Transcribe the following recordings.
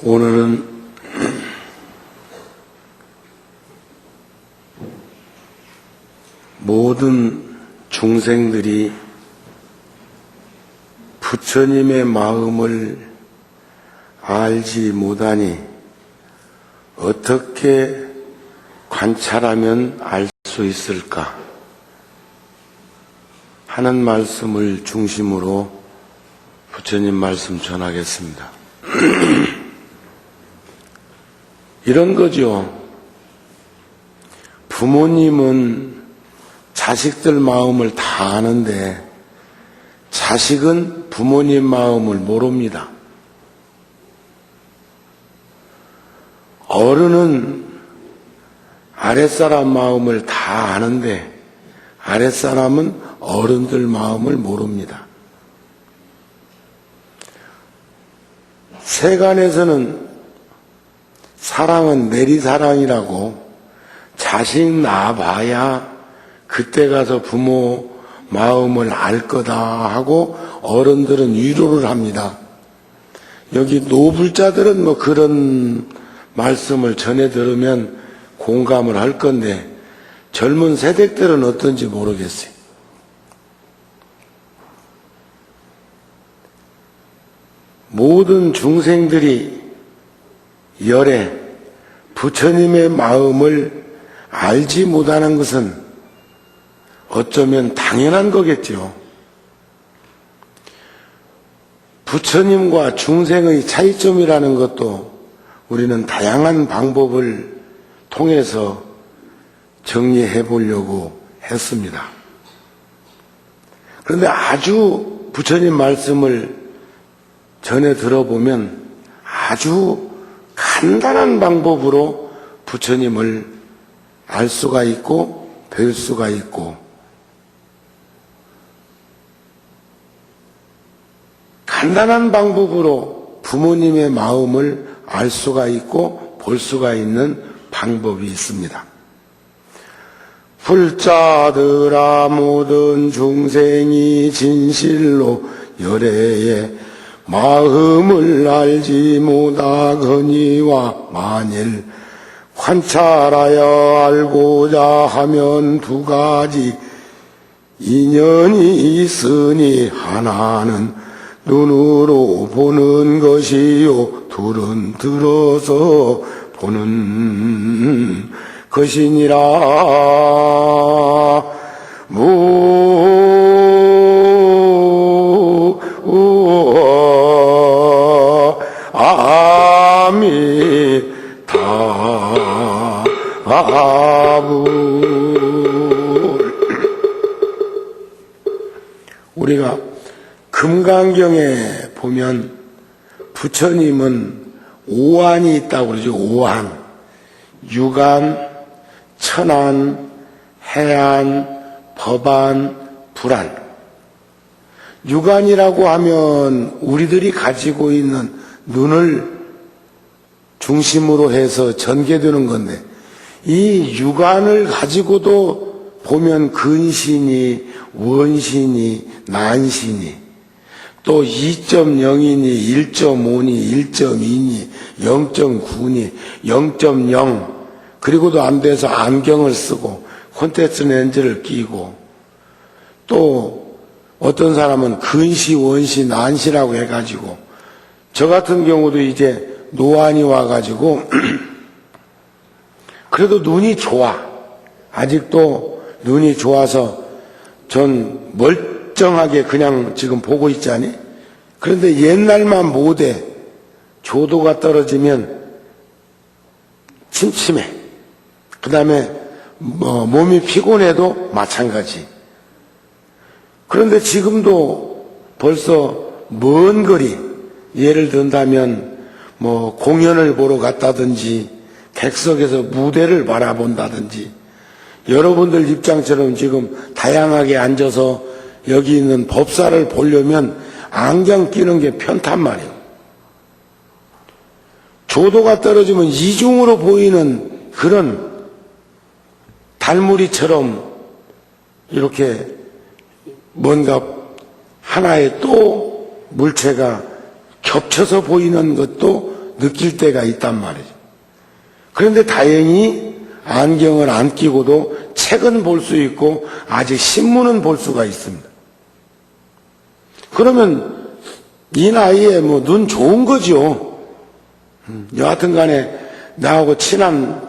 오늘은 모든 중생들이 부처님의 마음을 알지 못하니 어떻게 관찰하면 알 수 있을까 하는 말씀을 중심으로 부처님 말씀 전하겠습니다. 이런 거죠. 부모님은 자식들 마음을 다 아는데 자식은 부모님 마음을 모릅니다. 어른은 아랫사람 마음을 다 아는데 아랫사람은 어른들 마음을 모릅니다. 세간에서는 사랑은 내리사랑이라고 자식 낳아봐야 그때 가서 부모 마음을 알 거다 하고 어른들은 위로를 합니다. 여기 노불자들은 뭐 그런 말씀을 전해 들으면 공감을 할 건데 젊은 세대들은 어떤지 모르겠어요. 모든 중생들이 열애 부처님의 마음을 알지 못하는 것은 어쩌면 당연한 거겠죠. 부처님과 중생의 차이점이라는 것도 우리는 다양한 방법을 통해서 정리해 보려고 했습니다. 그런데 아주 부처님 말씀을 전해 들어보면 아주 간단한 방법으로 부처님을 알 수가 있고 뵐 수가 있고 간단한 방법으로 부모님의 마음을 알 수가 있고 볼 수가 있는 방법이 있습니다. 불자들아 모든 중생이 진실로 열애에 마음을 알지 못하거니와 만일 관찰하여 알고자 하면 두 가지 인연이 있으니 하나는 눈으로 보는 것이요 둘은 들어서 보는 것이니라. 우리가 금강경에 보면 부처님은 오한이 있다고 그러죠. 오한. 유한, 천한, 해한, 법한, 불한. 유간이라고 하면 우리들이 가지고 있는 눈을 중심으로 해서 전개되는 건데 이 유간을 가지고도 보면 근신이, 원신이, 난신이 또 2.0이니 1.5니 1.2니 0.9니 0.0 그리고도 안 돼서 안경을 쓰고 콘택트 렌즈를 끼고 또 어떤 사람은 근시, 원시, 난시라고 해가지고 저 같은 경우도 이제 노안이 와가지고 그래도 눈이 좋아. 아직도 눈이 좋아서 전 멀쩡하게 그냥 지금 보고 있자니. 그런데 옛날만 못해. 조도가 떨어지면 침침해. 그 다음에 몸이 피곤해도 마찬가지. 그런데 지금도 벌써 먼 거리, 예를 든다면 공연을 보러 갔다든지 객석에서 무대를 바라본다든지 여러분들 입장처럼 지금 다양하게 앉아서 여기 있는 법사를 보려면 안경 끼는 게 편단 말이에요. 조도가 떨어지면 이중으로 보이는 그런 달무리처럼 이렇게 뭔가 하나의 또 물체가 겹쳐서 보이는 것도 느낄 때가 있단 말이죠. 그런데 다행히 안경을 안 끼고도 책은 볼 수 있고 아직 신문은 볼 수가 있습니다. 그러면 이 나이에 뭐 눈 좋은 거죠. 여하튼 간에 나하고 친한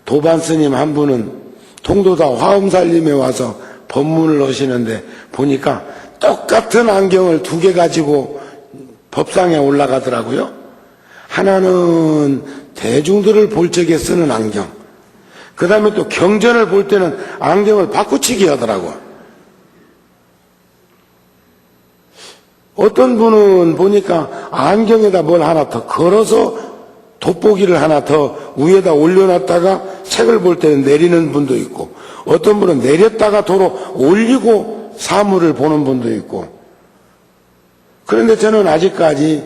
도반 스님 한 분은 통도사 화엄살림에 와서 법문을 하시는데 보니까 똑같은 안경을 2개 가지고 법상에 올라가더라고요. 하나는 대중들을 볼 적에 쓰는 안경, 그 다음에 또 경전을 볼 때는 안경을 바꾸치기 하더라고요. 어떤 분은 보니까 안경에다 뭘 하나 더 걸어서 돋보기를 하나 더 위에다 올려놨다가 책을 볼 때는 내리는 분도 있고, 어떤 분은 내렸다가 도로 올리고 사물을 보는 분도 있고. 그런데 저는 아직까지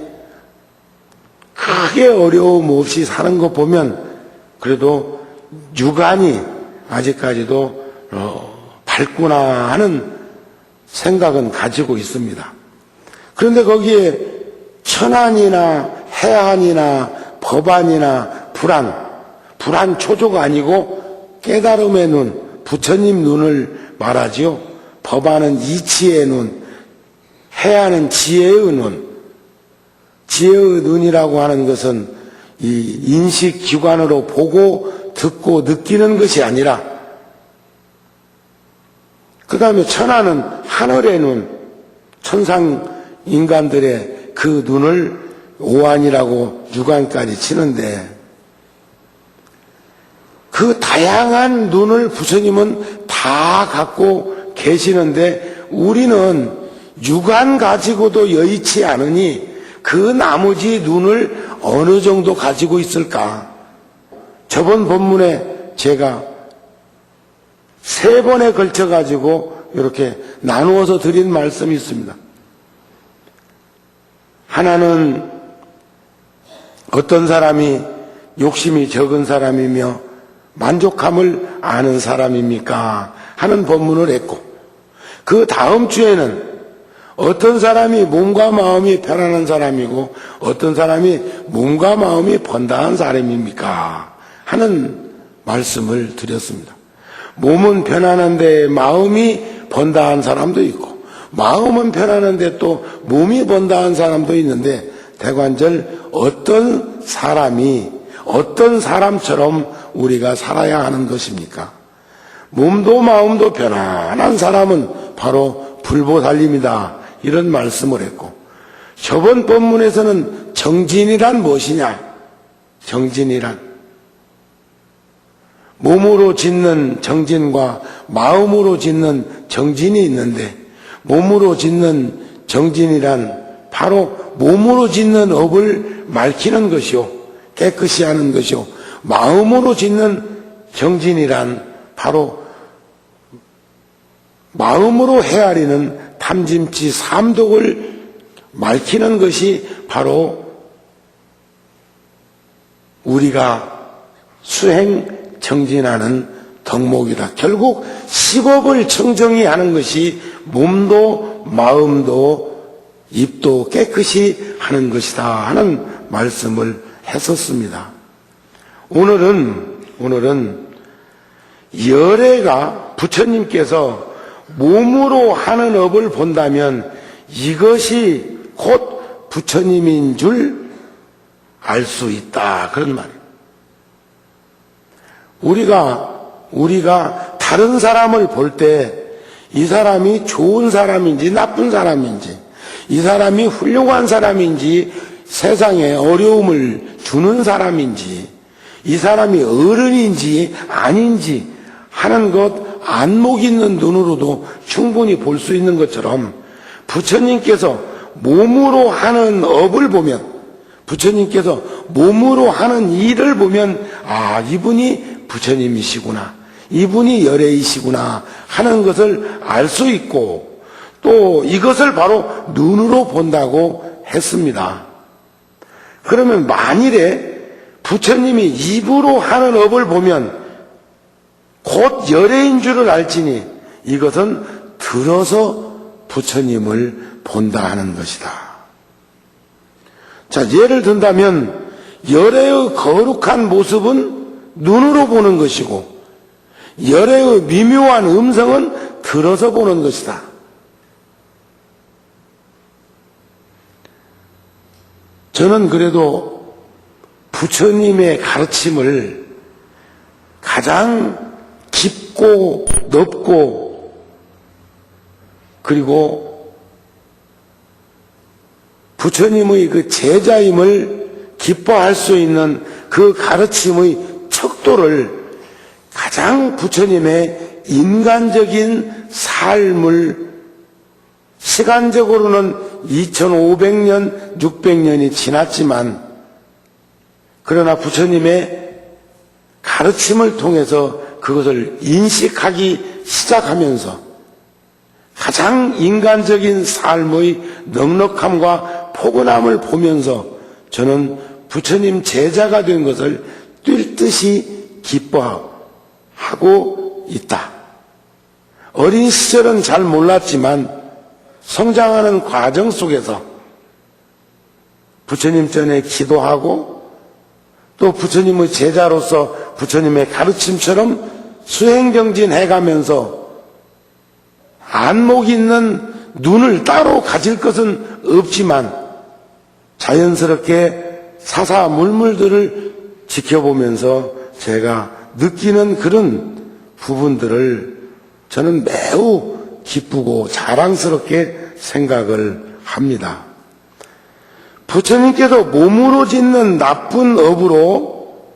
크게 어려움 없이 사는 거 보면 그래도 유관이 아직까지도 밝구나 하는 생각은 가지고 있습니다. 그런데 거기에 천안이나 해안이나 법안이나 불안 초조가 아니고 깨달음의 눈, 부처님 눈을 말하지요. 법안은 이치의 눈, 해안은 지혜의 눈. 지혜의 눈이라고 하는 것은 이 인식기관으로 보고 듣고 느끼는 것이 아니라, 그 다음에 천안은 하늘의 눈, 천상 인간들의 그 눈을 오안이라고 유관까지 치는데, 그 다양한 눈을 부처님은 다 갖고 계시는데 우리는 유관 가지고도 여의치 않으니 그 나머지 눈을 어느 정도 가지고 있을까? 저번 본문에 제가 3번에 걸쳐 가지고 이렇게 나누어서 드린 말씀이 있습니다. 하나는 어떤 사람이 욕심이 적은 사람이며 만족함을 아는 사람입니까? 하는 본문을 했고, 그 다음 주에는 어떤 사람이 몸과 마음이 편안한 사람이고 어떤 사람이 몸과 마음이 번다한 사람입니까? 하는 말씀을 드렸습니다. 몸은 편안한데 마음이 번다한 사람도 있고, 마음은 편안한데 또 몸이 번다한 사람도 있는데, 대관절 어떤 사람이 어떤 사람처럼 우리가 살아야 하는 것입니까? 몸도 마음도 편안한 사람은 바로 불보살림이다, 이런 말씀을 했고, 저번 본문에서는 정진이란 무엇이냐? 정진이란 몸으로 짓는 정진과 마음으로 짓는 정진이 있는데, 몸으로 짓는 정진이란 바로 몸으로 짓는 업을 밝히는 것이요, 깨끗이 하는 것이요, 마음으로 짓는 정진이란 바로 마음으로 헤아리는 탐짐치 삼독을 밝히는 것이 바로 우리가 수행 정진하는 덕목이다. 결국 식업을 청정히 하는 것이 몸도 마음도 입도 깨끗이 하는 것이다 하는 말씀을 했었습니다. 오늘은 열애가 부처님께서 몸으로 하는 업을 본다면 이것이 곧 부처님인 줄 알 수 있다, 그런 말이에요. 우리가 다른 사람을 볼 때 이 사람이 좋은 사람인지 나쁜 사람인지, 이 사람이 훌륭한 사람인지 세상에 어려움을 주는 사람인지, 이 사람이 어른인지 아닌지 하는 것 안목 있는 눈으로도 충분히 볼 수 있는 것처럼, 부처님께서 몸으로 하는 업을 보면, 부처님께서 몸으로 하는 일을 보면, 아, 이분이 부처님이시구나, 이분이 열애이시구나 하는 것을 알 수 있고, 또 이것을 바로 눈으로 본다고 했습니다. 그러면 만일에 부처님이 입으로 하는 업을 보면 곧 열애인 줄을 알지니 이것은 들어서 부처님을 본다 하는 것이다. 자, 예를 든다면 열애의 거룩한 모습은 눈으로 보는 것이고 열애의 미묘한 음성은 들어서 보는 것이다. 저는 그래도 부처님의 가르침을 가장 깊고 넓고 그리고 부처님의 그 제자임을 기뻐할 수 있는 그 가르침의 척도를 가장 부처님의 인간적인 삶을 시간적으로는 2500년, 600년이 지났지만 그러나 부처님의 가르침을 통해서 그것을 인식하기 시작하면서 가장 인간적인 삶의 넉넉함과 포근함을 보면서 저는 부처님 제자가 된 것을 뛸듯이 기뻐하고 있다. 어린 시절은 잘 몰랐지만 성장하는 과정 속에서 부처님 전에 기도하고 또 부처님의 제자로서 부처님의 가르침처럼 수행정진해가면서 안목 있는 눈을 따로 가질 것은 없지만 자연스럽게 사사물물들을 지켜보면서 제가 느끼는 그런 부분들을 저는 매우 기쁘고 자랑스럽게 생각을 합니다. 부처님께서 몸으로 짓는 나쁜 업으로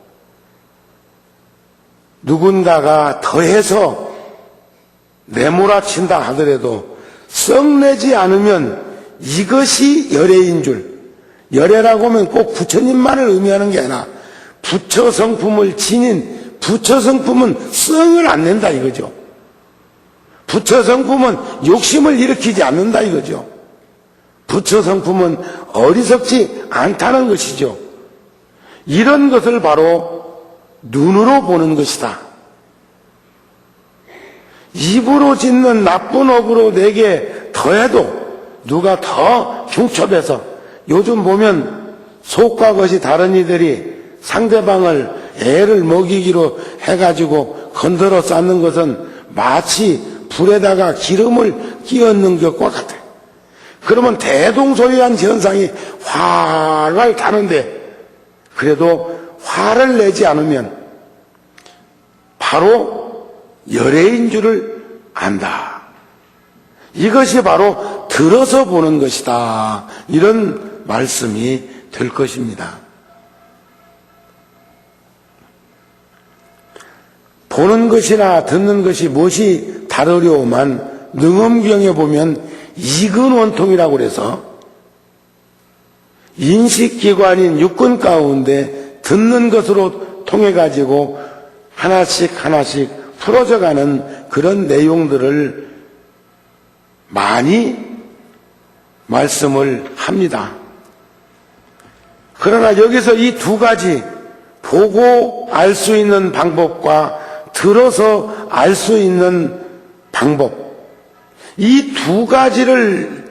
누군가가 더해서 내몰아친다 하더라도 썩내지 않으면 이것이 열애인 줄, 열애라고 하면 꼭 부처님만을 의미하는 게 아니라 부처 성품을 지닌 부처 성품은 썩을 안 낸다 이거죠. 부처 성품은 욕심을 일으키지 않는다 이거죠. 부처 성품은 어리석지 않다는 것이죠. 이런 것을 바로 눈으로 보는 것이다. 입으로 짓는 나쁜 업으로 내게 더해도 누가 더 흉첩해서 요즘 보면 속과 것이 다른 이들이 상대방을 애를 먹이기로 해가지고 건드려 쌓는 것은 마치 불에다가 기름을 끼얹는 것과 같아요. 그러면 대동소이한 현상이 활활 타는데 그래도 화를 내지 않으면 바로 열애인 줄을 안다. 이것이 바로 들어서 보는 것이다. 이런 말씀이 될 것입니다. 보는 것이나 듣는 것이 무엇이 다르려오만 능엄경에 보면 이근원통이라고 그래서 인식기관인 육근 가운데 듣는 것으로 통해 가지고 하나씩 하나씩 풀어져가는 그런 내용들을 많이 말씀을 합니다. 그러나 여기서 이 두 가지 보고 알 수 있는 방법과 들어서 알 수 있는 방법, 이 두 가지를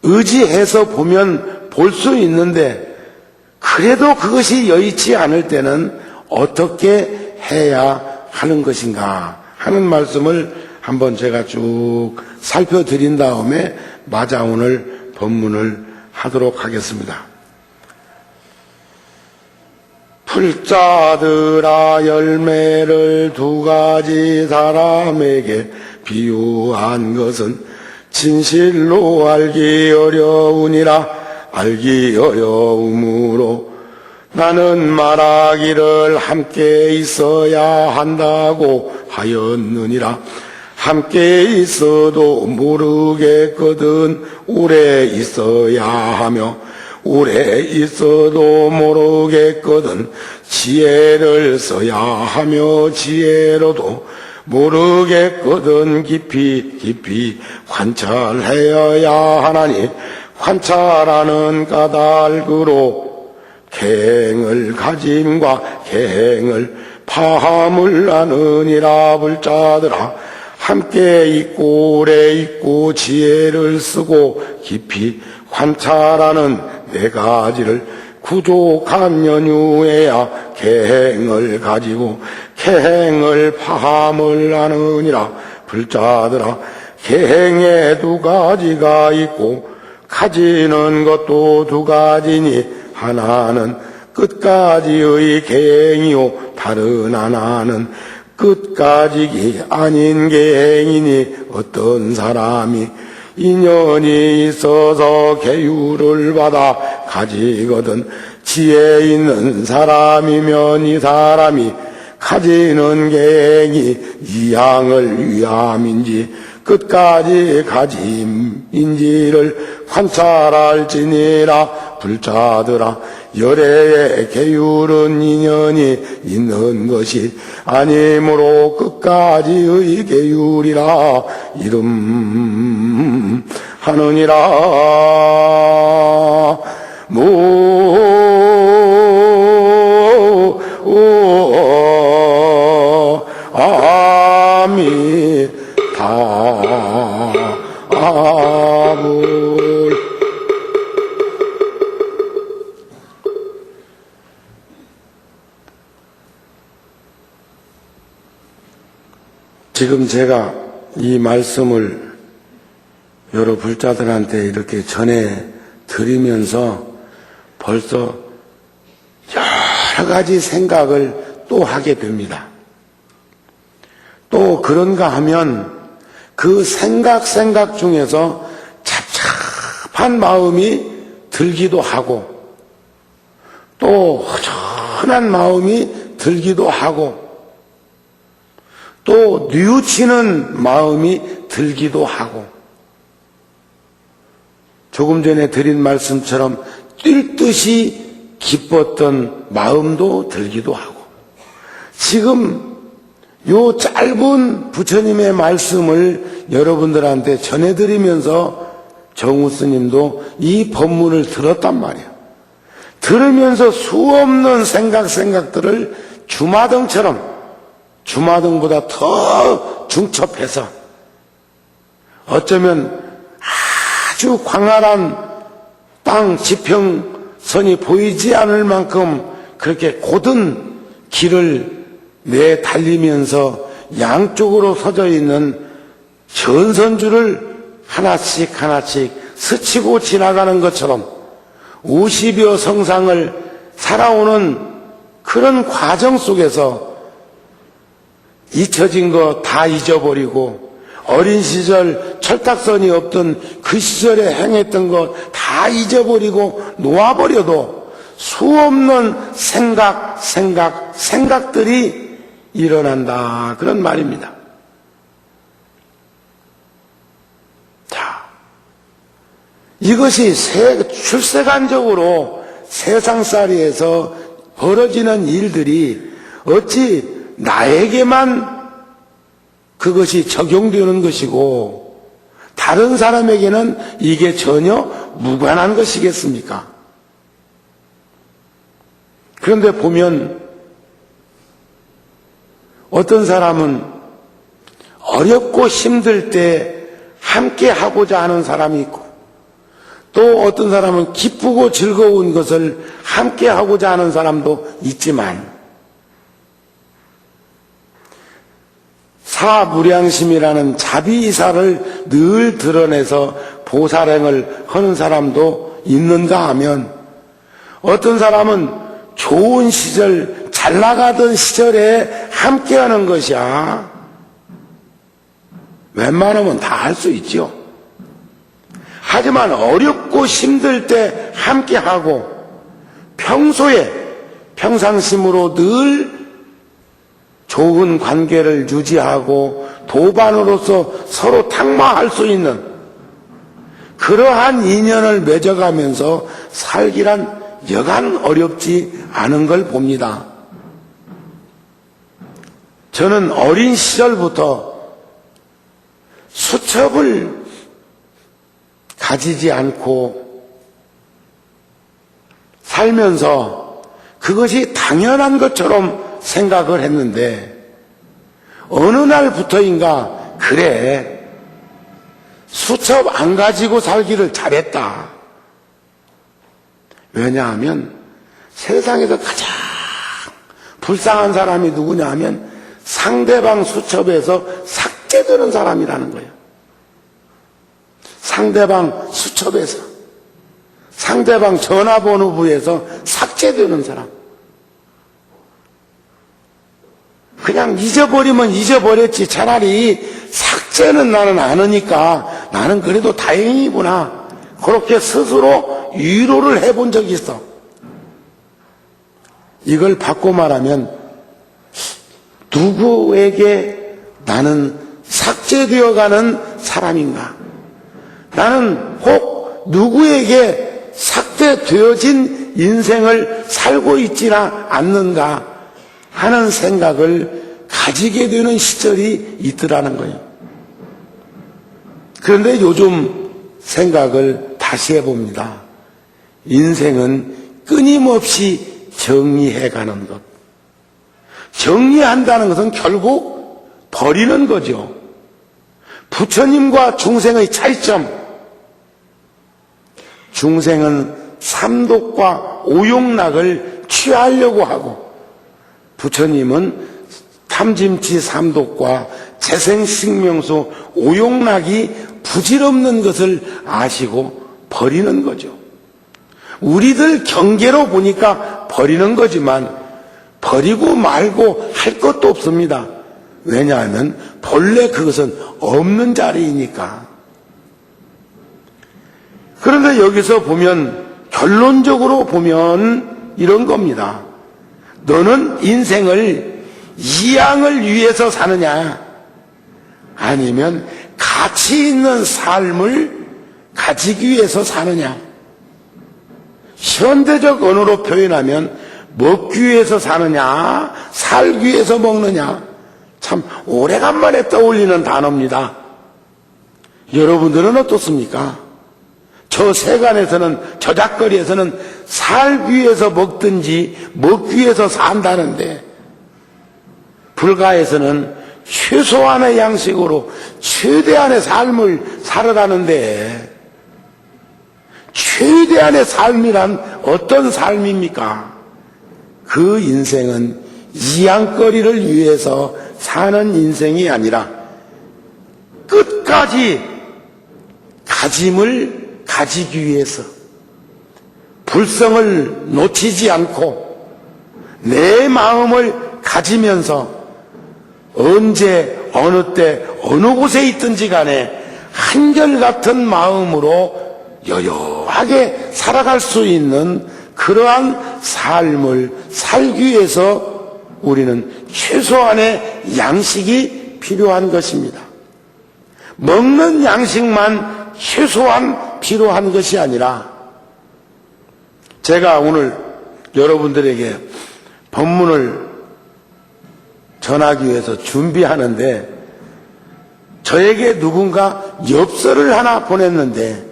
의지해서 보면 볼 수 있는데 그래도 그것이 여의치 않을 때는 어떻게 해야 하는 것인가 하는 말씀을 한번 제가 쭉 살펴드린 다음에 마저 오늘 법문을 하도록 하겠습니다. 풀자들아 열매를 두 가지 사람에게 비유한 것은 진실로 알기 어려우니라. 알기 어려우므로 나는 말하기를 함께 있어야 한다고 하였느니라. 함께 있어도 모르겠거든 오래 있어야 하며 오래 있어도 모르겠거든 지혜를 써야 하며 지혜로도 모르겠거든 깊이 관찰하여야 하나니 관찰하는 까닭으로 갱을 가짐과 갱을 파함을 아느니라. 불자들아 함께 있고 오래 있고 지혜를 쓰고 깊이 관찰하는 네 가지를 구족한 연유에야 계행을 가지고 계행을 파함을 하느니라. 불자들아, 계행에 두 가지가 있고 가지는 것도 두 가지니 하나는 끝까지의 계행이요 다른 하나는 끝까지 아닌 계행이니 어떤 사람이 인연이 있어서 계율을 받아 가지거든 지혜 있는 사람이면 이 사람이 가지는 계행이 이향을 위함인지 끝까지 가짐인지를 관찰할지니라. 불자들아, 열애의 계율은 인연이 있는 것이 아니므로 끝까지의 계율이라 이름하느니라. 아미타불. 지금 제가 이 말씀을 여러 불자들한테 이렇게 전해 드리면서 벌써 여러 가지 생각을 또 하게 됩니다. 또 그런가 하면 그 생각 중에서 잡잡한 마음이 들기도 하고 또 허전한 마음이 들기도 하고 또 뉘우치는 마음이 들기도 하고 조금 전에 드린 말씀처럼 뛸 듯이 기뻤던 마음도 들기도 하고 지금 요 짧은 부처님의 말씀을 여러분들한테 전해드리면서 정우 스님도 이 법문을 들었단 말이에요. 들으면서 수없는 생각들을 주마등처럼 주마등보다 더 중첩해서 어쩌면 아주 광활한 땅 지평선이 보이지 않을 만큼 그렇게 고든 길을 달리면서 양쪽으로 서져 있는 전선줄을 하나씩 스치고 지나가는 것처럼 50여 성상을 살아오는 그런 과정 속에서 잊혀진 거 다 잊어버리고 어린 시절 철딱선이 없던 그 시절에 행했던 거 다 잊어버리고 놓아버려도 수없는 생각들이 일어난다. 그런 말입니다. 자, 이것이 출세간적으로 세상살이에서 벌어지는 일들이 어찌 나에게만 그것이 적용되는 것이고 다른 사람에게는 이게 전혀 무관한 것이겠습니까? 그런데 보면 어떤 사람은 어렵고 힘들 때 함께 하고자 하는 사람이 있고 또 어떤 사람은 기쁘고 즐거운 것을 함께 하고자 하는 사람도 있지만 사무량심이라는 자비이사를 늘 드러내서 보살행을 하는 사람도 있는가 하면 어떤 사람은 좋은 시절, 잘 나가던 시절에 함께하는 것이야. 웬만하면 다 할 수 있죠. 하지만 어렵고 힘들 때 함께하고 평소에 평상심으로 늘 좋은 관계를 유지하고 도반으로서 서로 탁마할 수 있는 그러한 인연을 맺어가면서 살기란 여간 어렵지 않은 걸 봅니다. 저는 어린 시절부터 수첩을 가지지 않고 살면서 그것이 당연한 것처럼 생각을 했는데 어느 날부터인가 그래, 수첩 안 가지고 살기를 잘했다. 왜냐하면 세상에서 가장 불쌍한 사람이 누구냐 하면 상대방 수첩에서 삭제되는 사람이라는 거예요. 상대방 수첩에서, 상대방 전화번호부에서 삭제되는 사람. 그냥 잊어버리면 잊어버렸지. 차라리 삭제는 나는 안 하니까 나는 그래도 다행이구나. 그렇게 스스로 위로를 해본 적이 있어. 이걸 바꿔 말하면 누구에게 나는 삭제되어가는 사람인가? 나는 혹 누구에게 삭제되어진 인생을 살고 있지나 않는가 하는 생각을 가지게 되는 시절이 있더라는 거예요. 그런데 요즘 생각을 다시 해봅니다. 인생은 끊임없이 정리해가는 것. 정리한다는 것은 결국 버리는 거죠. 부처님과 중생의 차이점. 중생은 삼독과 오욕락을 취하려고 하고, 부처님은 탐짐치 삼독과 재생식명수 오욕락이 부질없는 것을 아시고 버리는 거죠. 우리들 경계로 보니까 버리는 거지만 버리고 말고 할 것도 없습니다. 왜냐하면 본래 그것은 없는 자리이니까. 그런데 여기서 보면, 결론적으로 보면 이런 겁니다. 너는 인생을 이양을 위해서 사느냐, 아니면 가치 있는 삶을 가지기 위해서 사느냐. 현대적 언어로 표현하면 먹기 위해서 사느냐, 살기 위해서 먹느냐. 참 오래간만에 떠올리는 단어입니다. 여러분들은 어떻습니까? 저 세간에서는, 저작거리에서는 살기 위해서 먹든지 먹기 위해서 산다는데, 불가에서는 최소한의 양식으로 최대한의 삶을 살아가는데, 최대한의 삶이란 어떤 삶입니까? 그 인생은 이양거리를 위해서 사는 인생이 아니라 끝까지 가짐을 가지기 위해서 불성을 놓치지 않고 내 마음을 가지면서 언제 어느 때 어느 곳에 있든지 간에 한결같은 마음으로 여여하게 살아갈 수 있는 그러한 삶을 살기 위해서 우리는 최소한의 양식이 필요한 것입니다. 먹는 양식만 최소한 필요한 것이 아니라, 제가 오늘 여러분들에게 법문을 전하기 위해서 준비하는데 저에게 누군가 엽서를 하나 보냈는데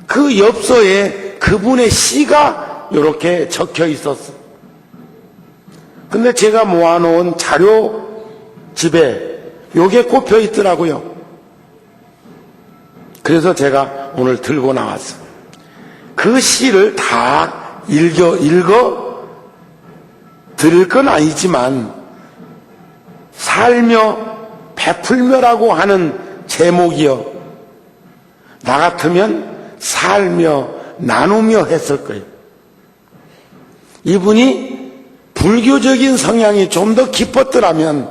그 엽서에 그분의 시가 이렇게 적혀 있었어. 근데 제가 모아놓은 자료집에 요게 꼽혀 있더라고요. 그래서 제가 오늘 들고 나왔어. 그 시를 다 읽어 드릴 건 아니지만, 살며 베풀며라고 하는 제목이요, 나 같으면 살며 나누며 했을 거예요. 이분이 불교적인 성향이 좀 더 깊었더라면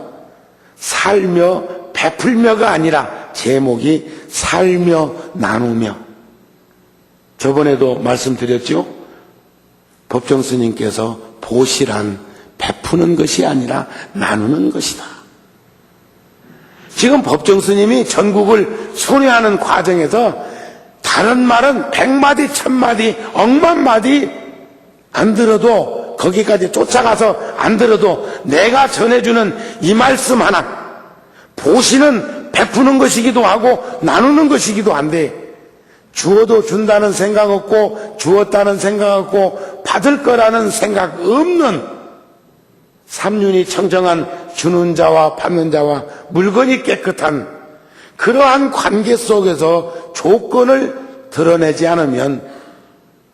살며 베풀며가 아니라 제목이 살며 나누며. 저번에도 말씀드렸죠. 법정 스님께서 보시란 베푸는 것이 아니라 나누는 것이다. 지금 법정 스님이 전국을 순회하는 과정에서 다른 말은 100마디, 1000마디, 억만 마디 안 들어도, 거기까지 쫓아가서 안 들어도 내가 전해주는 이 말씀 하나, 보시는 베푸는 것이기도 하고 나누는 것이기도 한데, 주어도 준다는 생각 없고 주었다는 생각 없고 받을 거라는 생각 없는 삼륜이 청정한 주는 자와 받는 자와 물건이 깨끗한 그러한 관계 속에서 조건을 드러내지 않으면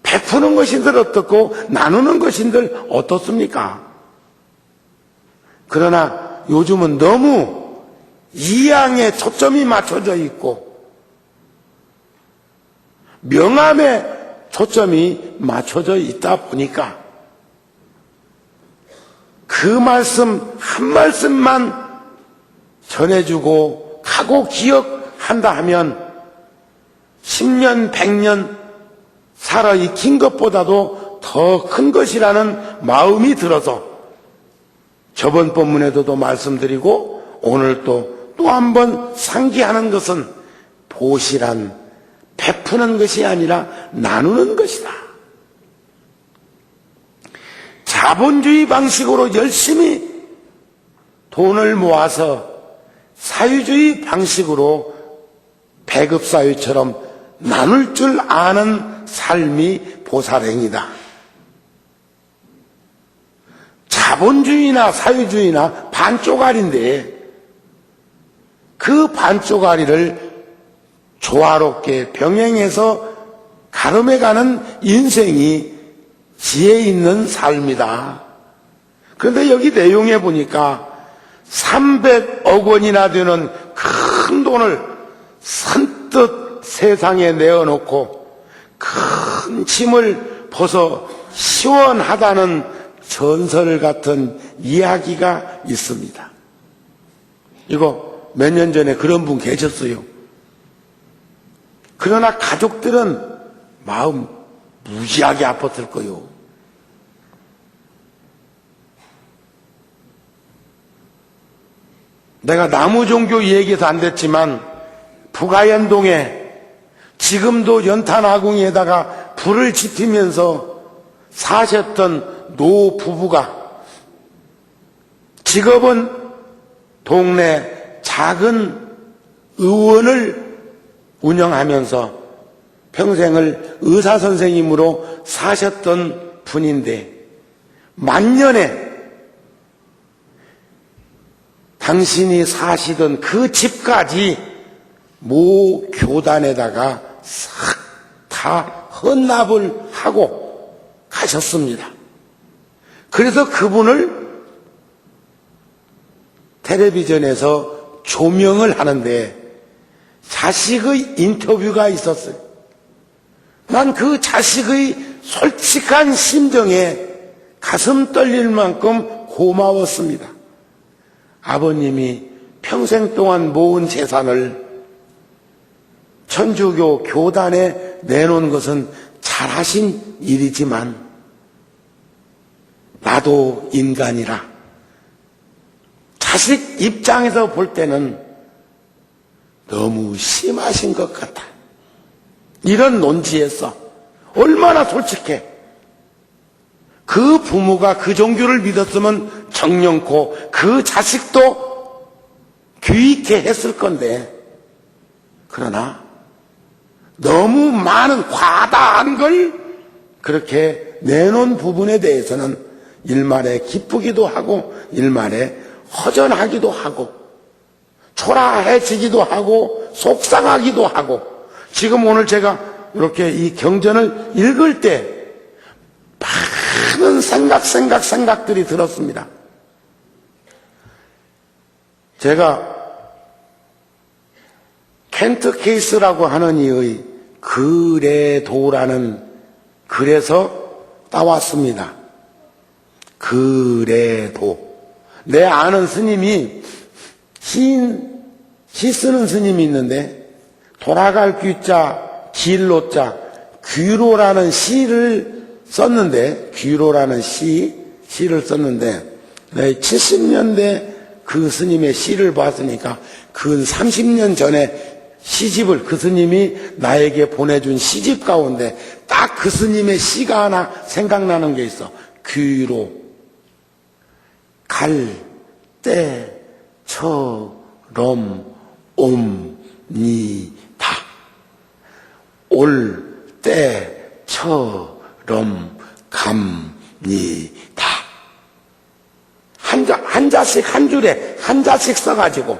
베푸는 것인들 어떻고 나누는 것인들 어떻습니까? 그러나 요즘은 너무 이양에 초점이 맞춰져 있고 명함에 초점이 맞춰져 있다 보니까 그 말씀 한 말씀만 전해주고 하고 기억한다 하면 10년, 100년 살아 익힌 것보다도 더 큰 것이라는 마음이 들어서 저번 본문에도 말씀드리고 오늘 또 한 번 상기하는 것은 보시란 베푸는 것이 아니라 나누는 것이다. 자본주의 방식으로 열심히 돈을 모아서 사회주의 방식으로 배급사회처럼 나눌 줄 아는 삶이 보살행이다. 자본주의나 사회주의나 반쪽알인데 그 반쪽알이를 조화롭게 병행해서 가름해가는 인생이 지혜 있는 삶이다. 그런데 여기 내용에 보니까 300억 원이나 되는 큰 돈을 선뜻 세상에 내어놓고 큰 짐을 벗어 시원하다는 전설 같은 이야기가 있습니다. 이거 몇 년 전에 그런 분 계셨어요. 그러나 가족들은 마음 무지하게 아팠을 거요. 내가 나무종교 얘기도 안 됐지만 북아현동에 지금도 연탄아궁에다가 불을 지피면서 사셨던 노 부부가 직업은 동네 작은 의원을 운영하면서 평생을 의사선생님으로 사셨던 분인데 만년에 당신이 사시던 그 집까지 모 교단에다가 싹 다 헌납을 하고 가셨습니다. 그래서 그분을 텔레비전에서 조명을 하는데 자식의 인터뷰가 있었어요. 난 그 자식의 솔직한 심정에 가슴 떨릴 만큼 고마웠습니다. 아버님이 평생 동안 모은 재산을 천주교 교단에 내놓은 것은 잘하신 일이지만 나도 인간이라 자식 입장에서 볼 때는 너무 심하신 것 같다. 이런 논지에서 얼마나 솔직해. 그 부모가 그 종교를 믿었으면 정령코 그 자식도 귀 있게 했을 건데 그러나 너무 많은 과다한 걸 그렇게 내놓은 부분에 대해서는 일말에 기쁘기도 하고 일말에 허전하기도 하고 초라해지기도 하고 속상하기도 하고 지금 오늘 제가 이렇게 이 경전을 읽을 때 많은 생각들이 들었습니다. 제가 켄트 케이스라고 하는 이의 그래도라는 글에서 따왔습니다. 그래도. 내 아는 스님이 시 쓰는 스님이 있는데 돌아갈 귀자 길로자 귀로라는 시를 썼는데 귀로라는 시를 썼는데 70년대 그 스님의 시를 봤으니까 근 30년 전에 시집을 그 스님이 나에게 보내준 시집 가운데 딱 그 스님의 시가 하나 생각나는 게 있어. 귀로 갈 때처럼 옵니다. 올 때처럼 갑니다. 한 자씩 한 줄에 한 자씩 써가지고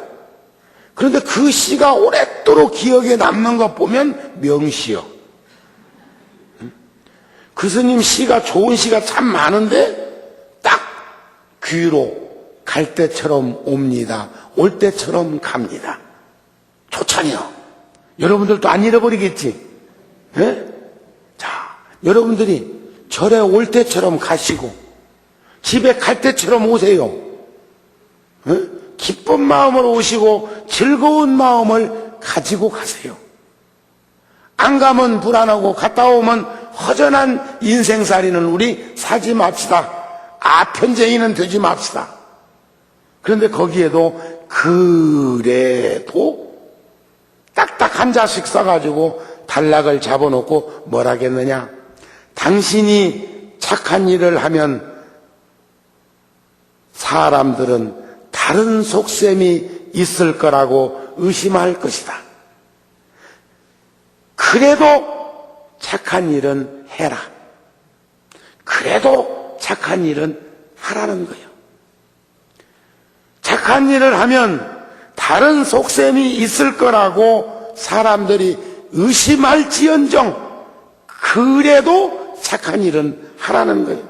그런데 그 시가 오랫도록 기억에 남는 것 보면 명시요. 그 스님 시가 좋은 시가 참 많은데 딱 귀로 갈 때처럼 옵니다. 올 때처럼 갑니다. 좋잖아요. 여러분들도 안 잃어버리겠지? 예? 자, 여러분들이 절에 올 때처럼 가시고 집에 갈 때처럼 오세요. 예? 기쁜 마음으로 오시고 즐거운 마음을 가지고 가세요. 안 가면 불안하고 갔다 오면 허전한 인생살이는 우리 사지 맙시다. 아편쟁이는 되지 맙시다. 그런데 거기에도 그래도 딱딱 한 자씩 써가지고 단락을 잡아놓고 뭐라겠느냐. 당신이 착한 일을 하면 사람들은 다른 속셈이 있을 거라고 의심할 것이다. 그래도 착한 일은 해라. 그래도 착한 일은 하라는 거예요. 착한 일을 하면 다른 속셈이 있을 거라고 사람들이 의심할지언정 그래도 착한 일은 하라는 거예요.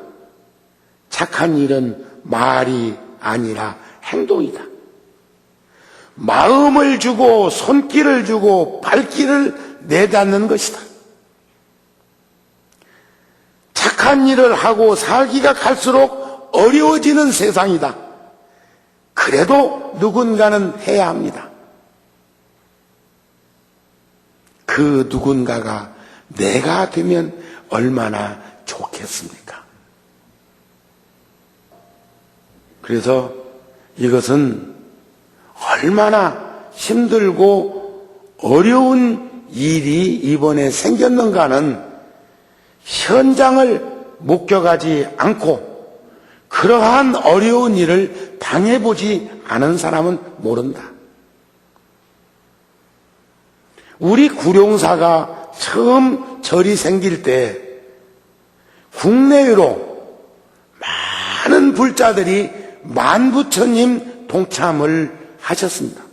착한 일은 말이 아니라 행동이다. 마음을 주고 손길을 주고 발길을 내닫는 것이다. 착한 일을 하고 살기가 갈수록 어려워지는 세상이다. 그래도 누군가는 해야 합니다. 그 누군가가 내가 되면 얼마나 좋겠습니까? 그래서 이것은 얼마나 힘들고 어려운 일이 이번에 생겼는가는 현장을 목격하지 않고 그러한 어려운 일을 당해보지 않은 사람은 모른다. 우리 구룡사가 처음 절이 생길 때 국내외로 많은 불자들이 만부처님 동참을 하셨습니다.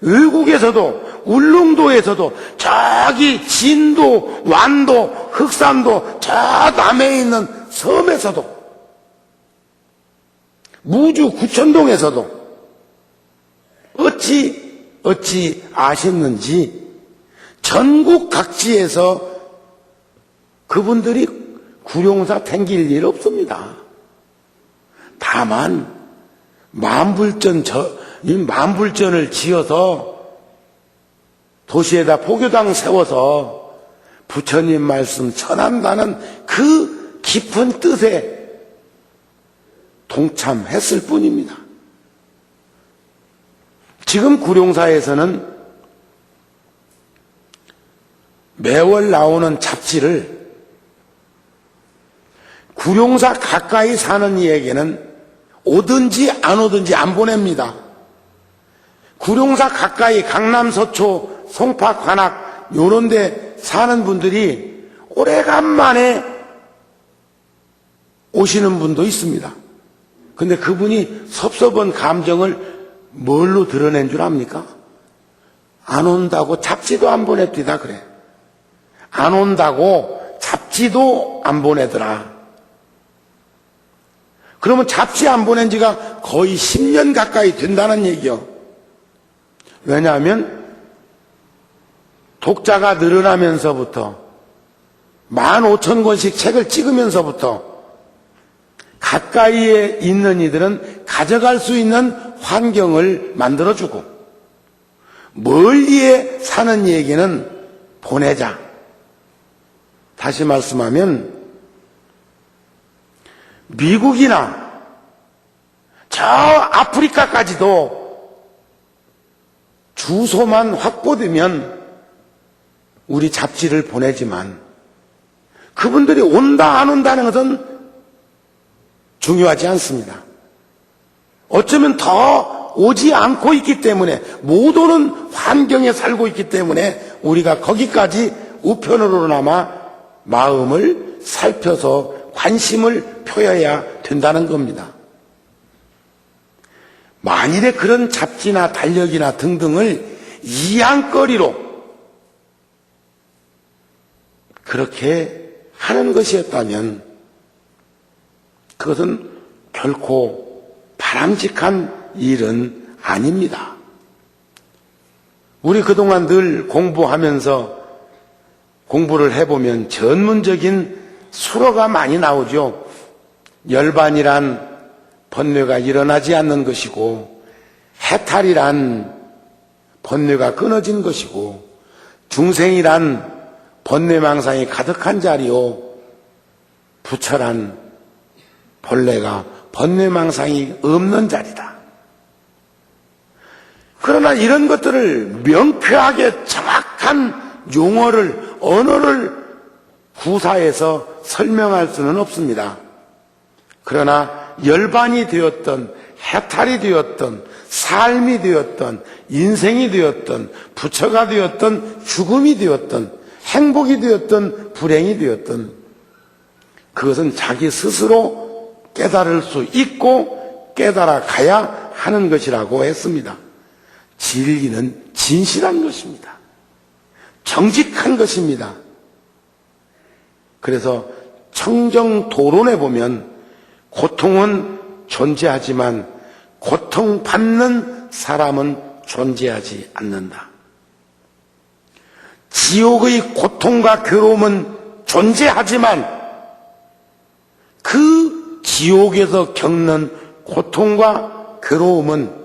외국에서도 울릉도에서도 저기 진도, 완도, 흑산도 저 남해에 있는 섬에서도 무주 구천동에서도 어찌 아셨는지 전국 각지에서 그분들이 구룡사 댕길 일 없습니다. 다만 만불전을 지어서 도시에다 포교당 세워서 부처님 말씀 전한다는 그 깊은 뜻에 동참했을 뿐입니다. 지금 구룡사에서는 매월 나오는 잡지를 구룡사 가까이 사는 이에게는 오든지 안 오든지 안 보냅니다. 구룡사 가까이 강남, 서초, 송파, 관악 요런 데 사는 분들이 오래간만에 오시는 분도 있습니다. 근데 그분이 섭섭한 감정을 뭘로 드러낸 줄 압니까? 안 온다고 잡지도 안 보냈디다 그래. 안 온다고 잡지도 안 보내더라. 그러면 잡지 안 보낸 지가 거의 10년 가까이 된다는 얘기요. 왜냐하면 독자가 늘어나면서부터 15,000권씩 책을 찍으면서부터 가까이에 있는 이들은 가져갈 수 있는 환경을 만들어주고 멀리에 사는 얘기는 보내자. 다시 말씀하면 미국이나 저 아프리카까지도 주소만 확보되면 우리 잡지를 보내지만 그분들이 온다 안 온다는 것은 중요하지 않습니다. 어쩌면 더 오지 않고 있기 때문에 못 오는 환경에 살고 있기 때문에 우리가 거기까지 우편으로나마 마음을 살펴서 관심을 표해야 된다는 겁니다. 만일에 그런 잡지나 달력이나 등등을 이양거리로 그렇게 하는 것이었다면 그것은 결코 바람직한 일은 아닙니다. 우리 그동안 늘 공부하면서 공부를 해보면 전문적인 수로가 많이 나오죠. 열반이란 번뇌가 일어나지 않는 것이고, 해탈이란 번뇌가 끊어진 것이고, 중생이란 번뇌망상이 가득한 자리요, 부처란 본래가 번뇌망상이 없는 자리다. 그러나 이런 것들을 명쾌하게 정확한 용어를, 언어를 구사해서 설명할 수는 없습니다. 그러나 열반이 되었던, 해탈이 되었던, 삶이 되었던, 인생이 되었던, 부처가 되었던, 죽음이 되었던, 행복이 되었던, 불행이 되었던, 그것은 자기 스스로 깨달을 수 있고 깨달아 가야 하는 것이라고 했습니다. 진리는 진실한 것입니다. 정직한 것입니다. 그래서 청정도론에 보면 고통은 존재하지만 고통받는 사람은 존재하지 않는다. 지옥의 고통과 괴로움은 존재하지만 그 지옥에서 겪는 고통과 괴로움은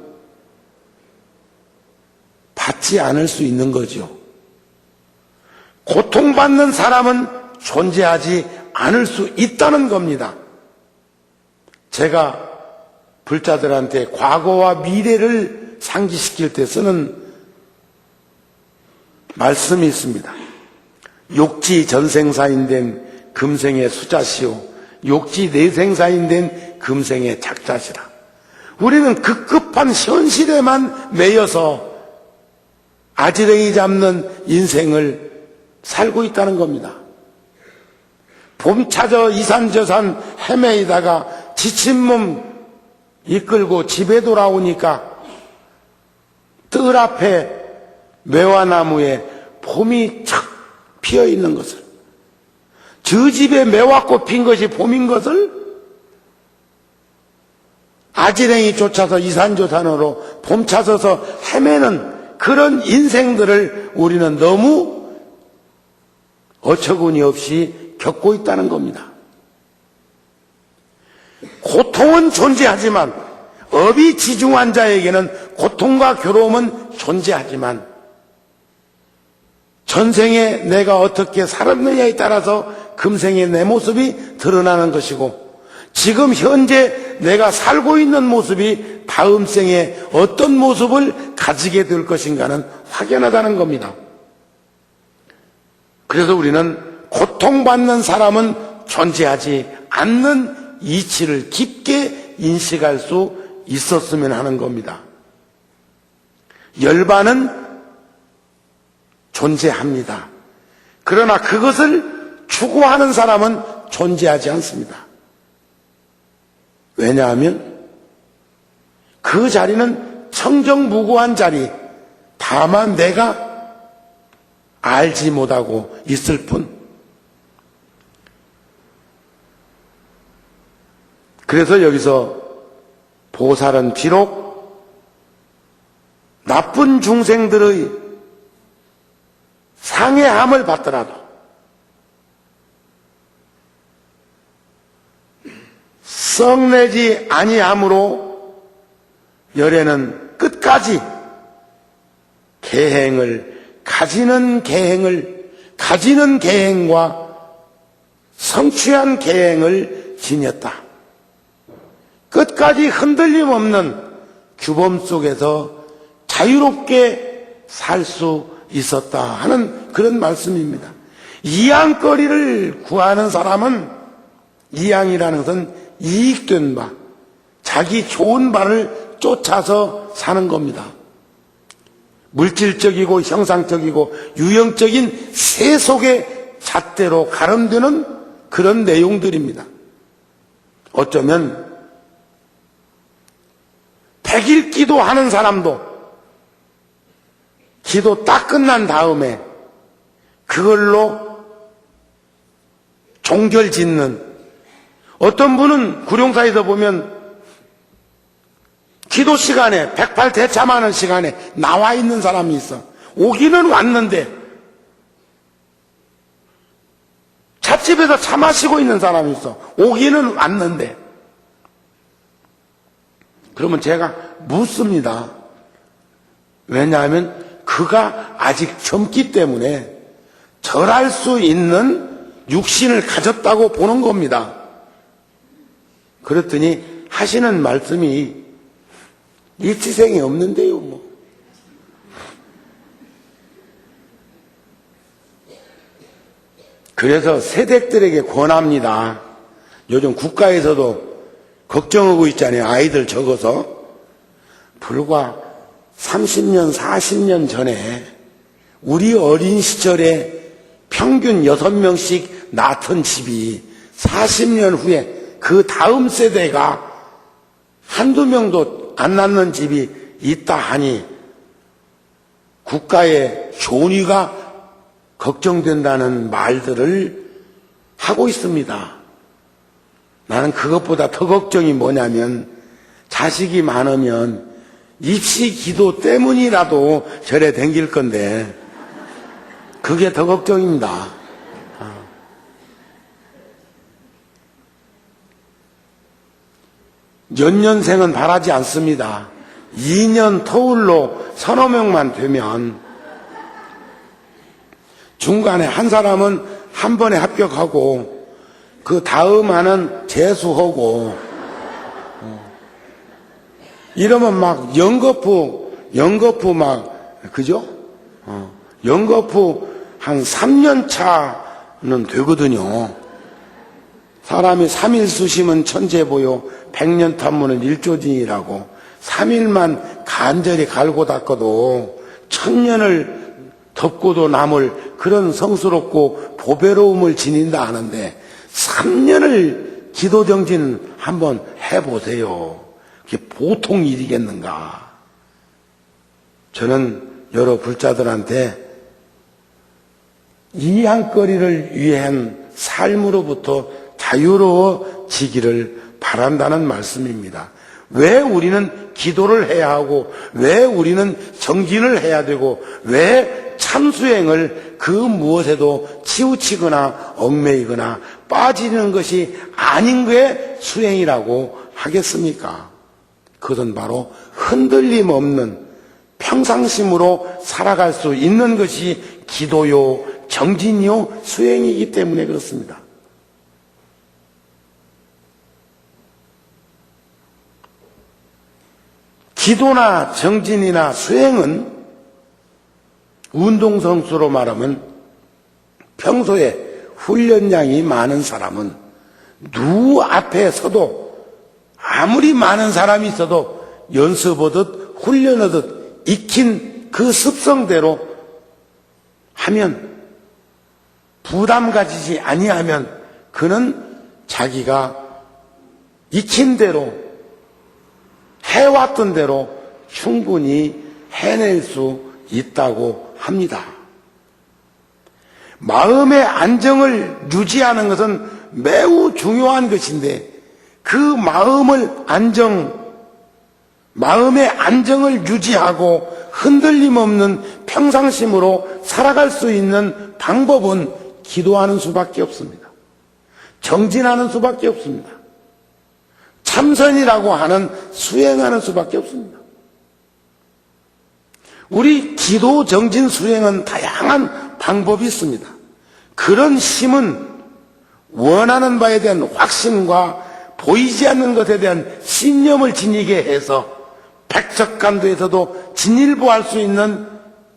받지 않을 수 있는 거죠. 고통받는 사람은 존재하지 않을 수 있다는 겁니다. 제가 불자들한테 과거와 미래를 상기시킬 때 쓰는 말씀이 있습니다. 욕지 전생사인된 금생의 수자시오, 욕지 내생사인된 금생의 작자시라. 우리는 급급한 현실에만 매여서 아지랭이 잡는 인생을 살고 있다는 겁니다. 봄 찾아 이산저산 헤매이다가 지친 몸 이끌고 집에 돌아오니까 뜰 앞에 매화나무에 봄이 척 피어 있는 것을, 저 집에 매화꽃 핀 것이 봄인 것을 아지랭이 쫓아서 이산저산으로 봄 찾아서 헤매는 그런 인생들을 우리는 너무 어처구니 없이 겪고 있다는 겁니다. 고통은 존재하지만, 업이 지중한 자에게는 고통과 괴로움은 존재하지만 전생에 내가 어떻게 살았느냐에 따라서 금생에 내 모습이 드러나는 것이고, 지금 현재 내가 살고 있는 모습이 다음 생에 어떤 모습을 가지게 될 것인가는 확연하다는 겁니다. 그래서 우리는 고통받는 사람은 존재하지 않는 이치를 깊게 인식할 수 있었으면 하는 겁니다. 열반은 존재합니다. 그러나 그것을 추구하는 사람은 존재하지 않습니다. 왜냐하면 그 자리는 청정무구한 자리, 다만 내가 알지 못하고 있을 뿐. 그래서 여기서 보살은 비록 나쁜 중생들의 상해함을 받더라도 썩내지 아니함으로 열애는 끝까지 가지는 계행과 성취한 계행을 지녔다. 끝까지 흔들림 없는 규범 속에서 자유롭게 살 수 있었다 하는 그런 말씀입니다. 이양거리를 구하는 사람은, 이양이라는 것은 이익된 바, 자기 좋은 바를 쫓아서 사는 겁니다. 물질적이고 형상적이고 유형적인 세속의 잣대로 가름되는 그런 내용들입니다. 어쩌면 100일 기도하는 사람도 기도 딱 끝난 다음에 그걸로 종결 짓는, 어떤 분은 구룡사에서 보면 기도 시간에 108대참하는 시간에 나와 있는 사람이 있어. 오기는 왔는데 찻집에서 차 마시고 있는 사람이 있어. 오기는 왔는데. 그러면 제가 묻습니다. 왜냐하면 그가 아직 젊기 때문에 절할 수 있는 육신을 가졌다고 보는 겁니다. 그랬더니 하시는 말씀이 일치생이 없는데요, 뭐. 그래서 세댁들에게 권합니다. 요즘 국가에서도 걱정하고 있잖아요. 아이들 적어서. 불과 30년, 40년 전에 우리 어린 시절에 평균 6명씩 낳던 집이 40년 후에 그 다음 세대가 한두 명도 안 낳는 집이 있다 하니 국가의 존의가 걱정된다는 말들을 하고 있습니다. 나는 그것보다 더 걱정이 뭐냐면 자식이 많으면 입시 기도 때문이라도 절에 댕길 건데 그게 더 걱정입니다. 연년생은 바라지 않습니다. 2년 터울로 서너 명만 되면 중간에 한 사람은 한 번에 합격하고 그 다음 안은 재수하고 이러면 막 연거푸 막 그죠? 연거푸 한 3년 차는 되거든요. 사람이 3일 수시면 천재보요 100년 탐문은 일조진이라고 3일만 간절히 갈고 닦아도 1000년을 덮고도 남을 그런 성스럽고 보배로움을 지닌다 하는데 3년을 기도정진 한번 해보세요. 그게 보통 일이겠는가. 저는 여러 불자들한테 이양거리를 위한 삶으로부터 자유로워지기를 바란다는 말씀입니다. 왜 우리는 기도를 해야 하고 왜 우리는 정진을 해야 되고 왜 참수행을 그 무엇에도 치우치거나 얽매이거나 빠지는 것이 아닌 게 수행이라고 하겠습니까? 그것은 바로 흔들림 없는 평상심으로 살아갈 수 있는 것이 기도요, 정진요, 수행이기 때문에 그렇습니다. 기도나 정진이나 수행은 운동선수로 말하면 평소에 훈련량이 많은 사람은 누구 앞에 서도 아무리 많은 사람이 있어도 연습하듯 훈련하듯 익힌 그 습성대로 하면 부담 가지지 아니하면 그는 자기가 익힌 대로 해왔던 대로 충분히 해낼 수 있다고 합니다. 마음의 안정을 유지하는 것은 매우 중요한 것인데 그 마음의 안정을 유지하고 흔들림 없는 평상심으로 살아갈 수 있는 방법은 기도하는 수밖에 없습니다. 정진하는 수밖에 없습니다. 참선이라고 하는 수행하는 수밖에 없습니다. 우리 기도, 정진, 수행은 다양한 방법이 있습니다. 그런 힘은 원하는 바에 대한 확신과 보이지 않는 것에 대한 신념을 지니게 해서 백척간도에서도 진일보할 수 있는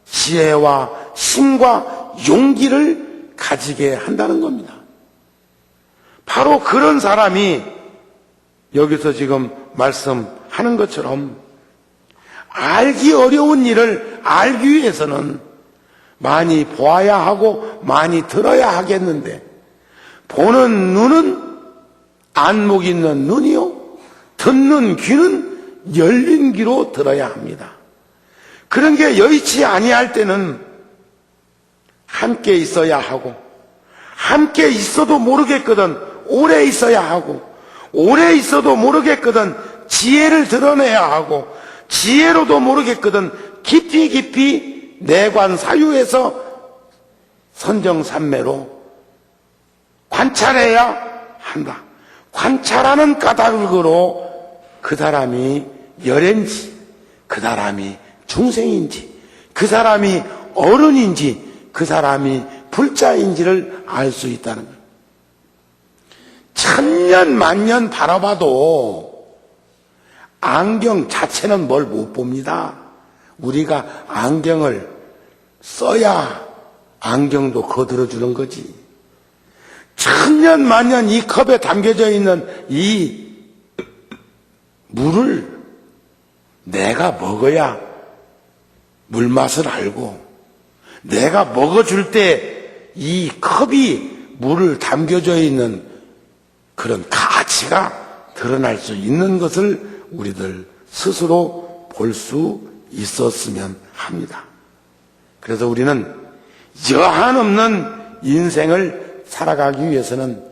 지혜와 힘과 용기를 가지게 한다는 겁니다. 바로 그런 사람이 여기서 지금 말씀하는 것처럼 알기 어려운 일을 알기 위해서는 많이 보아야 하고 많이 들어야 하겠는데 보는 눈은 안목 있는 눈이요 듣는 귀는 열린 귀로 들어야 합니다. 그런 게 여의치 아니할 때는 함께 있어야 하고, 함께 있어도 모르겠거든 오래 있어야 하고, 오래 있어도 모르겠거든 지혜를 드러내야 하고, 지혜로도 모르겠거든 깊이 깊이 내관 사유에서 선정산매로 관찰해야 한다. 관찰하는 까닭으로 그 사람이 열애인지, 그 사람이 중생인지, 그 사람이 어른인지, 그 사람이 불자인지를 알 수 있다는 거예요. 천년 만년 바라봐도 안경 자체는 뭘 못 봅니다. 우리가 안경을 써야 안경도 거들어주는 거지. 천년 만년 이 컵에 담겨져 있는 이 물을 내가 먹어야 물맛을 알고, 내가 먹어줄 때 이 컵이 물을 담겨져 있는 그런 가치가 드러날 수 있는 것을 우리들 스스로 볼 수 있었으면 합니다. 그래서 우리는 여한 없는 인생을 살아가기 위해서는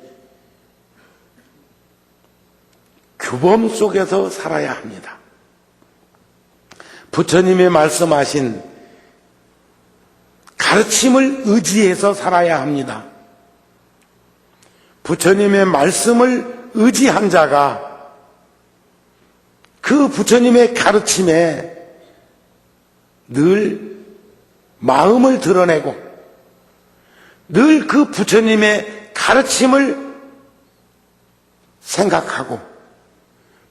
규범 속에서 살아야 합니다. 부처님의 말씀하신 가르침을 의지해서 살아야 합니다. 부처님의 말씀을 의지한 자가 그 부처님의 가르침에 늘 마음을 드러내고, 늘 그 부처님의 가르침을 생각하고,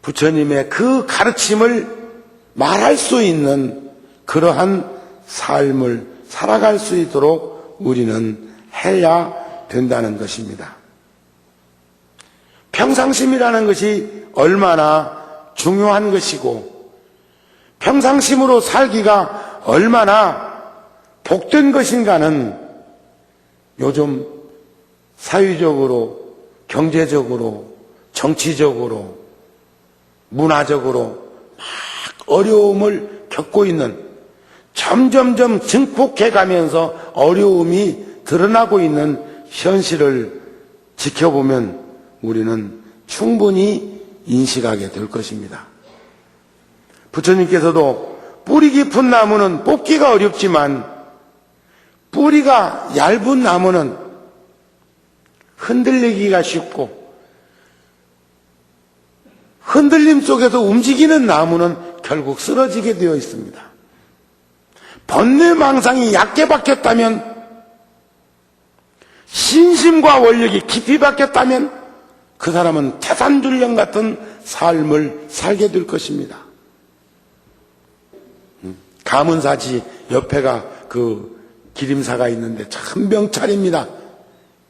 부처님의 그 가르침을 말할 수 있는 그러한 삶을 살아갈 수 있도록 우리는 해야 된다는 것입니다. 평상심이라는 것이 얼마나 중요한 것이고, 평상심으로 살기가 얼마나 복된 것인가는 요즘 사회적으로, 경제적으로, 정치적으로, 문화적으로 막 어려움을 겪고 있는, 점점점 증폭해 가면서 어려움이 드러나고 있는 현실을 지켜보면 우리는 충분히 인식하게 될 것입니다. 부처님께서도 뿌리 깊은 나무는 뽑기가 어렵지만 뿌리가 얇은 나무는 흔들리기가 쉽고, 흔들림 속에서 움직이는 나무는 결국 쓰러지게 되어 있습니다. 번뇌망상이 얕게 박혔다면, 신심과 원력이 깊이 박혔다면 그 사람은 태산줄령 같은 삶을 살게 될 것입니다. 가문사지 옆에가 그 기림사가 있는데 참 명찰입니다.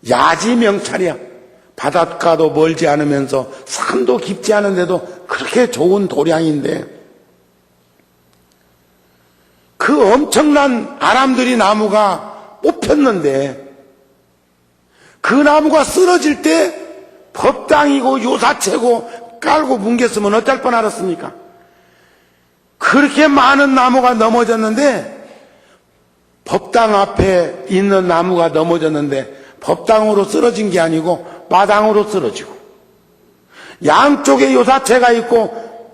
야지 명찰이야. 바닷가도 멀지 않으면서 산도 깊지 않은데도 그렇게 좋은 도량인데, 그 엄청난 아람들이 나무가 뽑혔는데 그 나무가 쓰러질 때 법당이고 요사채고 깔고 뭉갰으면 어쩔 뻔 알았습니까? 그렇게 많은 나무가 넘어졌는데, 법당 앞에 있는 나무가 넘어졌는데 법당으로 쓰러진 게 아니고 마당으로 쓰러지고, 양쪽에 요사채가 있고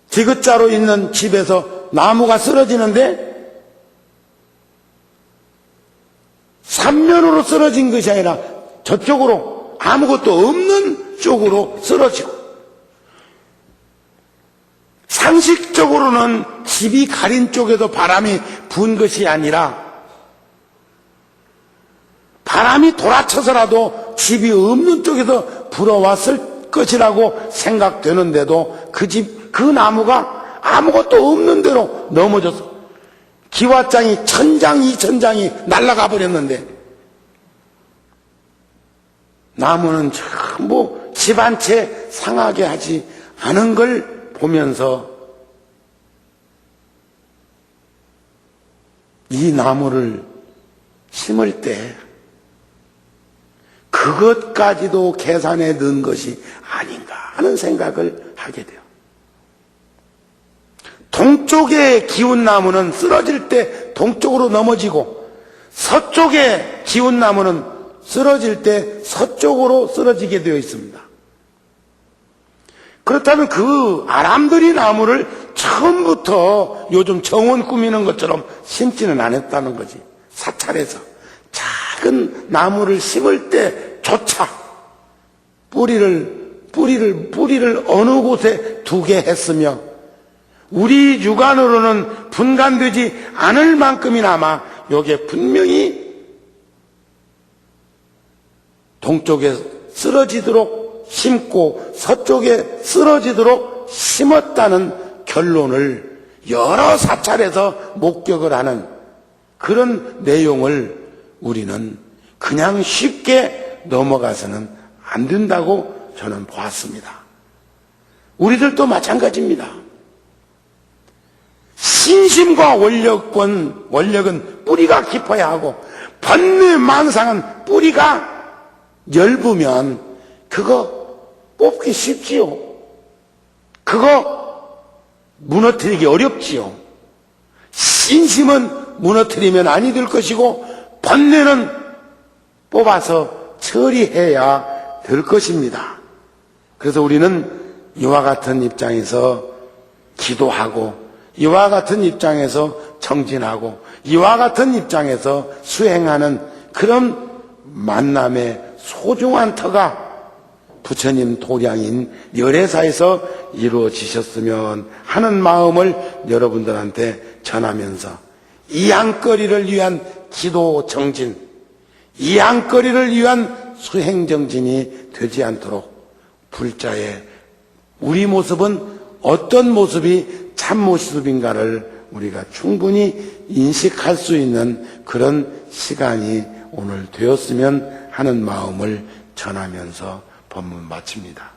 디귿자로 있는 집에서 나무가 쓰러지는데 삼면으로 쓰러진 것이 아니라 저쪽으로 아무것도 없는 쪽으로 쓰러지고, 상식적으로는 집이 가린 쪽에도 바람이 분 것이 아니라 바람이 돌아쳐서라도 집이 없는 쪽에서 불어왔을 것이라고 생각되는데도 그 나무가 아무것도 없는 대로 넘어져서 기와장이 천장, 이천장이 날아가 버렸는데, 나무는 전부 집 한 채 상하게 하지 않은 걸 보면서 이 나무를 심을 때 그것까지도 계산해 넣은 것이 아닌가 하는 생각을 하게 돼요. 동쪽의 기운 나무는 쓰러질 때 동쪽으로 넘어지고 서쪽의 기운 나무는 쓰러질 때 서쪽으로 쓰러지게 되어 있습니다. 그렇다면 그 아람들이 나무를 처음부터 요즘 정원 꾸미는 것처럼 심지는 않았다는 거지. 사찰에서 작은 나무를 심을 때조차 뿌리를 어느 곳에 두게 했으며 우리 육안으로는 분간되지 않을 만큼이나마 여기에 분명히 동쪽에 쓰러지도록 심고 서쪽에 쓰러지도록 심었다는 결론을 여러 사찰에서 목격을 하는 그런 내용을 우리는 그냥 쉽게 넘어가서는 안 된다고 저는 보았습니다. 우리들도 마찬가지입니다. 신심과 원력은 뿌리가 깊어야 하고 번뇌망상은 뿌리가 엷으면 그거 뽑기 쉽지요. 그거 무너뜨리기 어렵지요. 신심은 무너뜨리면 아니 될 것이고 번뇌는 뽑아서 처리해야 될 것입니다. 그래서 우리는 이와 같은 입장에서 기도하고 이와 같은 입장에서 정진하고 이와 같은 입장에서 수행하는 그런 만남의 소중한 터가 부처님 도량인 열애사에서 이루어지셨으면 하는 마음을 여러분들한테 전하면서 이양거리를 위한 기도 정진, 이양거리를 위한 수행 정진이 되지 않도록 불자의 우리 모습은 어떤 모습이 참 모습인가를 우리가 충분히 인식할 수 있는 그런 시간이 오늘 되었으면 하는 마음을 전하면서 법문 마칩니다.